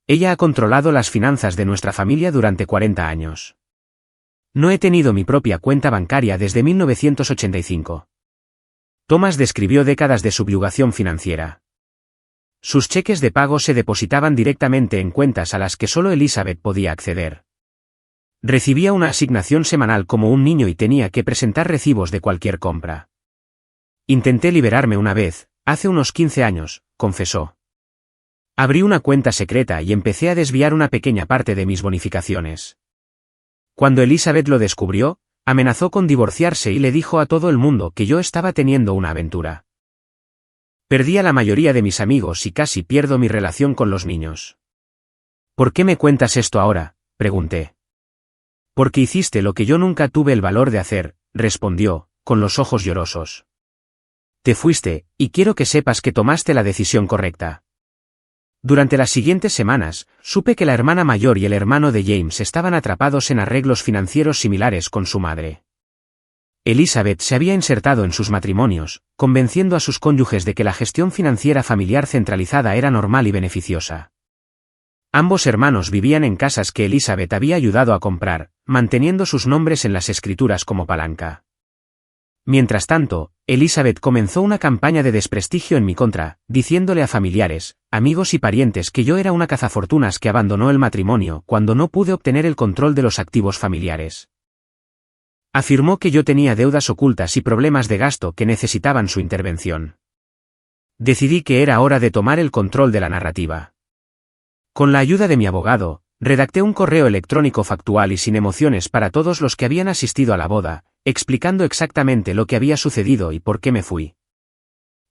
Ella ha controlado las finanzas de nuestra familia durante 40 años. No he tenido mi propia cuenta bancaria desde 1985. Thomas describió décadas de subyugación financiera. Sus cheques de pago se depositaban directamente en cuentas a las que solo Elizabeth podía acceder. Recibía una asignación semanal como un niño y tenía que presentar recibos de cualquier compra. Intenté liberarme una vez, hace unos 15 años, confesó. Abrí una cuenta secreta y empecé a desviar una pequeña parte de mis bonificaciones. Cuando Elizabeth lo descubrió, amenazó con divorciarse y le dijo a todo el mundo que yo estaba teniendo una aventura. Perdí a la mayoría de mis amigos y casi pierdo mi relación con los niños. ¿Por qué me cuentas esto ahora?, pregunté. Porque hiciste lo que yo nunca tuve el valor de hacer, respondió, con los ojos llorosos. Te fuiste, y quiero que sepas que tomaste la decisión correcta. Durante las siguientes semanas, supe que la hermana mayor y el hermano de James estaban atrapados en arreglos financieros similares con su madre. Elizabeth se había insertado en sus matrimonios, convenciendo a sus cónyuges de que la gestión financiera familiar centralizada era normal y beneficiosa. Ambos hermanos vivían en casas que Elizabeth había ayudado a comprar, manteniendo sus nombres en las escrituras como palanca. Mientras tanto, Elizabeth comenzó una campaña de desprestigio en mi contra, diciéndole a familiares, amigos y parientes que yo era una cazafortunas que abandonó el matrimonio cuando no pude obtener el control de los activos familiares. Afirmó que yo tenía deudas ocultas y problemas de gasto que necesitaban su intervención. Decidí que era hora de tomar el control de la narrativa. Con la ayuda de mi abogado, redacté un correo electrónico factual y sin emociones para todos los que habían asistido a la boda, explicando exactamente lo que había sucedido y por qué me fui.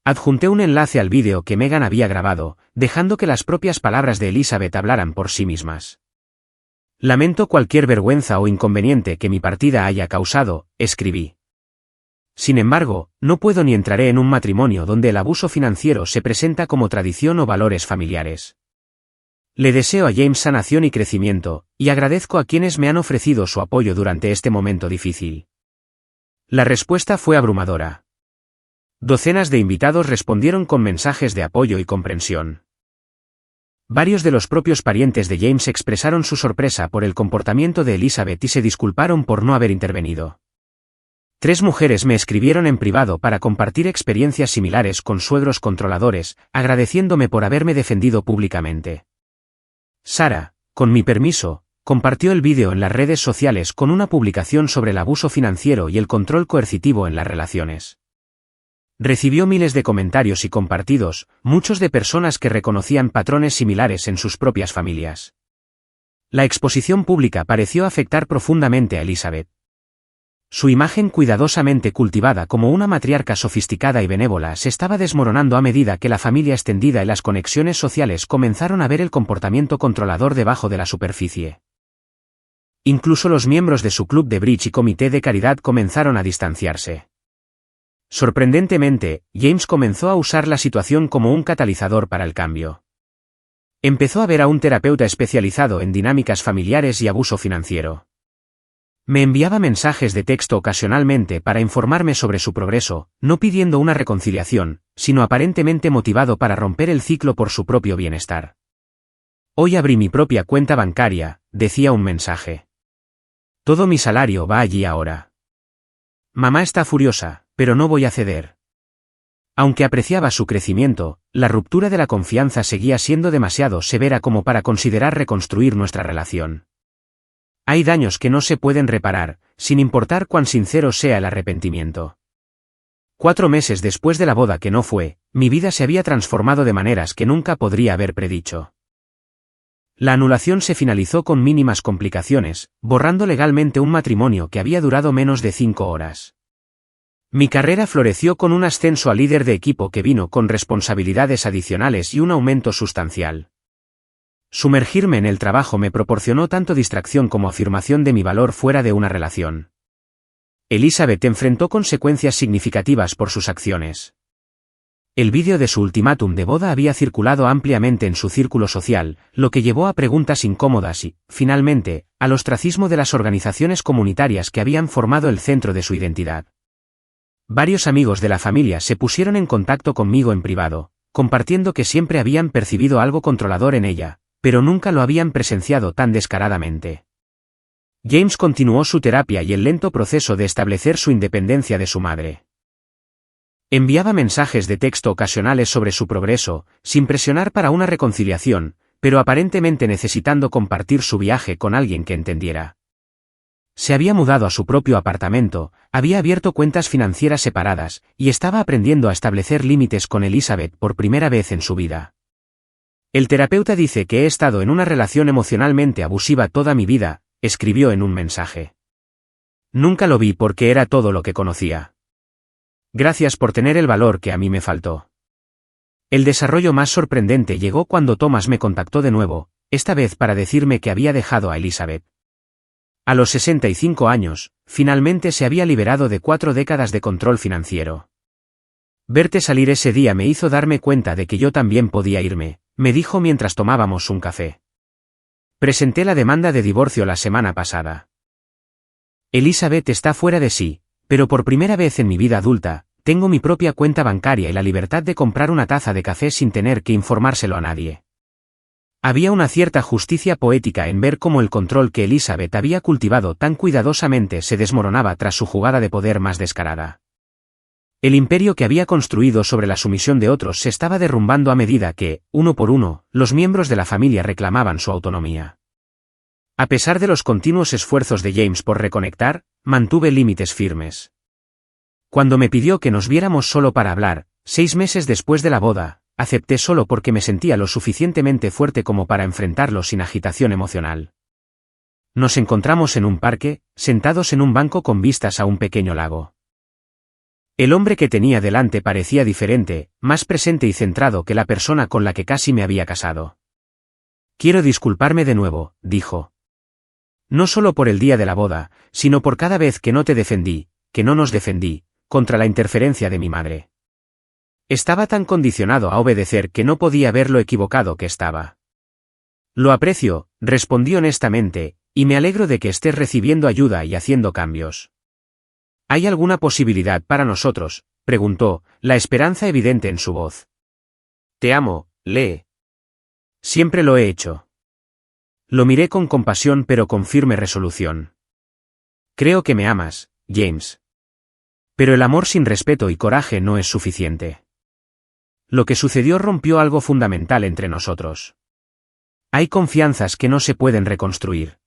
Adjunté un enlace al vídeo que Meghan había grabado, dejando que las propias palabras de Elizabeth hablaran por sí mismas. Lamento cualquier vergüenza o inconveniente que mi partida haya causado, escribí. Sin embargo, no puedo ni entraré en un matrimonio donde el abuso financiero se presenta como tradición o valores familiares. Le deseo a James sanación y crecimiento, y agradezco a quienes me han ofrecido su apoyo durante este momento difícil. La respuesta fue abrumadora. Docenas de invitados respondieron con mensajes de apoyo y comprensión. Varios de los propios parientes de James expresaron su sorpresa por el comportamiento de Elizabeth y se disculparon por no haber intervenido. 3 mujeres me escribieron en privado para compartir experiencias similares con suegros controladores, agradeciéndome por haberme defendido públicamente. Sara, con mi permiso, compartió el vídeo en las redes sociales con una publicación sobre el abuso financiero y el control coercitivo en las relaciones. Recibió miles de comentarios y compartidos, muchos de personas que reconocían patrones similares en sus propias familias. La exposición pública pareció afectar profundamente a Elizabeth. Su imagen cuidadosamente cultivada como una matriarca sofisticada y benévola se estaba desmoronando a medida que la familia extendida y las conexiones sociales comenzaron a ver el comportamiento controlador debajo de la superficie. Incluso los miembros de su club de bridge y comité de caridad comenzaron a distanciarse. Sorprendentemente, James comenzó a usar la situación como un catalizador para el cambio. Empezó a ver a un terapeuta especializado en dinámicas familiares y abuso financiero. Me enviaba mensajes de texto ocasionalmente para informarme sobre su progreso, no pidiendo una reconciliación, sino aparentemente motivado para romper el ciclo por su propio bienestar. Hoy abrí mi propia cuenta bancaria, decía un mensaje. Todo mi salario va allí ahora. Mamá está furiosa, pero no voy a ceder. Aunque apreciaba su crecimiento, la ruptura de la confianza seguía siendo demasiado severa como para considerar reconstruir nuestra relación. Hay daños que no se pueden reparar, sin importar cuán sincero sea el arrepentimiento. 4 meses después de la boda que no fue, mi vida se había transformado de maneras que nunca podría haber predicho. La anulación se finalizó con mínimas complicaciones, borrando legalmente un matrimonio que había durado menos de 5 horas. Mi carrera floreció con un ascenso a líder de equipo que vino con responsabilidades adicionales y un aumento sustancial. Sumergirme en el trabajo me proporcionó tanto distracción como afirmación de mi valor fuera de una relación. Elizabeth enfrentó consecuencias significativas por sus acciones. El vídeo de su ultimátum de boda había circulado ampliamente en su círculo social, lo que llevó a preguntas incómodas y, finalmente, al ostracismo de las organizaciones comunitarias que habían formado el centro de su identidad. Varios amigos de la familia se pusieron en contacto conmigo en privado, compartiendo que siempre habían percibido algo controlador en ella, pero nunca lo habían presenciado tan descaradamente. James continuó su terapia y el lento proceso de establecer su independencia de su madre. Enviaba mensajes de texto ocasionales sobre su progreso, sin presionar para una reconciliación, pero aparentemente necesitando compartir su viaje con alguien que entendiera. Se había mudado a su propio apartamento, había abierto cuentas financieras separadas, y estaba aprendiendo a establecer límites con Elizabeth por primera vez en su vida. El terapeuta dice que he estado en una relación emocionalmente abusiva toda mi vida, escribió en un mensaje. Nunca lo vi porque era todo lo que conocía. Gracias por tener el valor que a mí me faltó. El desarrollo más sorprendente llegó cuando Thomas me contactó de nuevo, esta vez para decirme que había dejado a Elizabeth. A los 65 años, finalmente se había liberado de 4 décadas de control financiero. Verte salir ese día me hizo darme cuenta de que yo también podía irme, me dijo mientras tomábamos un café. Presenté la demanda de divorcio la semana pasada. Elizabeth está fuera de sí, pero por primera vez en mi vida adulta, tengo mi propia cuenta bancaria y la libertad de comprar una taza de café sin tener que informárselo a nadie. Había una cierta justicia poética en ver cómo el control que Elizabeth había cultivado tan cuidadosamente se desmoronaba tras su jugada de poder más descarada. El imperio que había construido sobre la sumisión de otros se estaba derrumbando a medida que, uno por uno, los miembros de la familia reclamaban su autonomía. A pesar de los continuos esfuerzos de James por reconectar, mantuve límites firmes. Cuando me pidió que nos viéramos solo para hablar, 6 meses después de la boda, acepté solo porque me sentía lo suficientemente fuerte como para enfrentarlo sin agitación emocional. Nos encontramos en un parque, sentados en un banco con vistas a un pequeño lago. El hombre que tenía delante parecía diferente, más presente y centrado que la persona con la que casi me había casado. Quiero disculparme de nuevo, dijo. No solo por el día de la boda, sino por cada vez que no te defendí, que no nos defendí, contra la interferencia de mi madre. Estaba tan condicionado a obedecer que no podía ver lo equivocado que estaba. Lo aprecio, respondí honestamente, y me alegro de que estés recibiendo ayuda y haciendo cambios. ¿Hay alguna posibilidad para nosotros?, preguntó, la esperanza evidente en su voz. Te amo, Lee. Siempre lo he hecho. Lo miré con compasión pero con firme resolución. Creo que me amas, James. Pero el amor sin respeto y coraje no es suficiente. Lo que sucedió rompió algo fundamental entre nosotros. Hay confianzas que no se pueden reconstruir.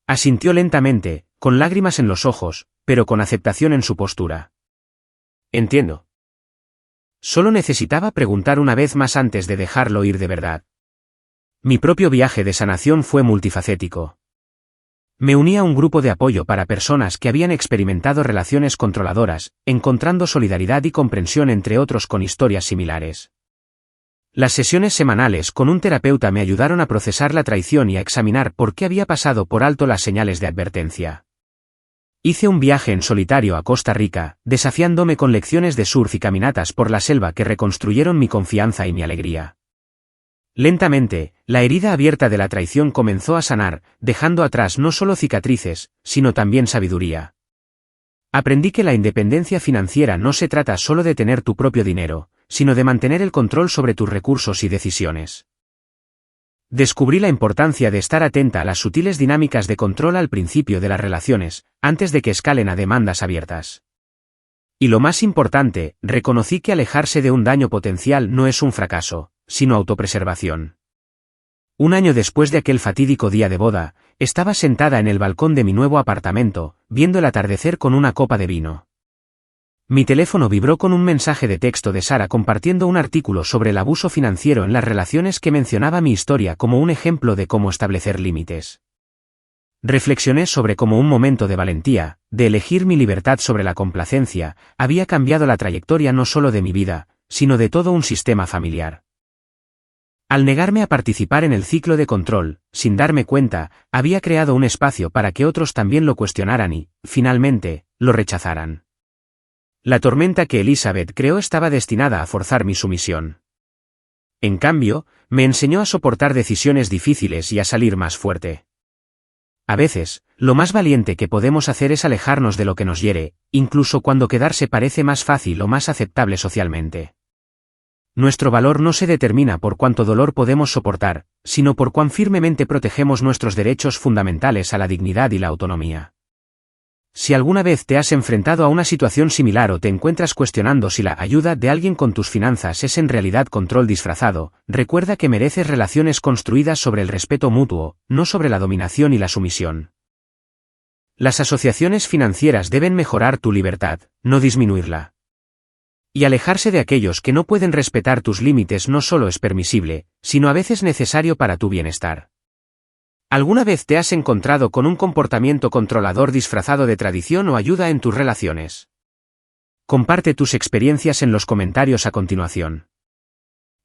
Asintió lentamente, con lágrimas en los ojos, pero con aceptación en su postura. Entiendo. Solo necesitaba preguntar una vez más antes de dejarlo ir de verdad. Mi propio viaje de sanación fue multifacético. Me uní a un grupo de apoyo para personas que habían experimentado relaciones controladoras, encontrando solidaridad y comprensión entre otros con historias similares. Las sesiones semanales con un terapeuta me ayudaron a procesar la traición y a examinar por qué había pasado por alto las señales de advertencia. Hice un viaje en solitario a Costa Rica, desafiándome con lecciones de surf y caminatas por la selva que reconstruyeron mi confianza y mi alegría. Lentamente, la herida abierta de la traición comenzó a sanar, dejando atrás no solo cicatrices, sino también sabiduría. Aprendí que la independencia financiera no se trata solo de tener tu propio dinero, sino de mantener el control sobre tus recursos y decisiones. Descubrí la importancia de estar atenta a las sutiles dinámicas de control al principio de las relaciones, antes de que escalen a demandas abiertas. Y lo más importante, reconocí que alejarse de un daño potencial no es un fracaso, sino autopreservación. Un año después de aquel fatídico día de boda, estaba sentada en el balcón de mi nuevo apartamento, viendo el atardecer con una copa de vino. Mi teléfono vibró con un mensaje de texto de Sara compartiendo un artículo sobre el abuso financiero en las relaciones que mencionaba mi historia como un ejemplo de cómo establecer límites. Reflexioné sobre cómo un momento de valentía, de elegir mi libertad sobre la complacencia, había cambiado la trayectoria no solo de mi vida, sino de todo un sistema familiar. Al negarme a participar en el ciclo de control, sin darme cuenta, había creado un espacio para que otros también lo cuestionaran y, finalmente, lo rechazaran. La tormenta que Elizabeth creó estaba destinada a forzar mi sumisión. En cambio, me enseñó a soportar decisiones difíciles y a salir más fuerte. A veces, lo más valiente que podemos hacer es alejarnos de lo que nos hiere, incluso cuando quedarse parece más fácil o más aceptable socialmente. Nuestro valor no se determina por cuánto dolor podemos soportar, sino por cuán firmemente protegemos nuestros derechos fundamentales a la dignidad y la autonomía. Si alguna vez te has enfrentado a una situación similar o te encuentras cuestionando si la ayuda de alguien con tus finanzas es en realidad control disfrazado, recuerda que mereces relaciones construidas sobre el respeto mutuo, no sobre la dominación y la sumisión. Las asociaciones financieras deben mejorar tu libertad, no disminuirla. Y alejarse de aquellos que no pueden respetar tus límites no solo es permisible, sino a veces necesario para tu bienestar. ¿Alguna vez te has encontrado con un comportamiento controlador disfrazado de tradición o ayuda en tus relaciones? Comparte tus experiencias en los comentarios a continuación.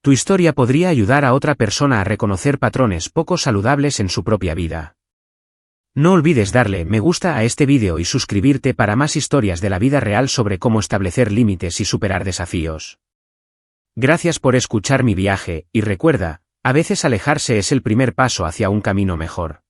Tu historia podría ayudar a otra persona a reconocer patrones poco saludables en su propia vida. No olvides darle me gusta a este vídeo y suscribirte para más historias de la vida real sobre cómo establecer límites y superar desafíos. Gracias por escuchar mi viaje, y recuerda, a veces alejarse es el primer paso hacia un camino mejor.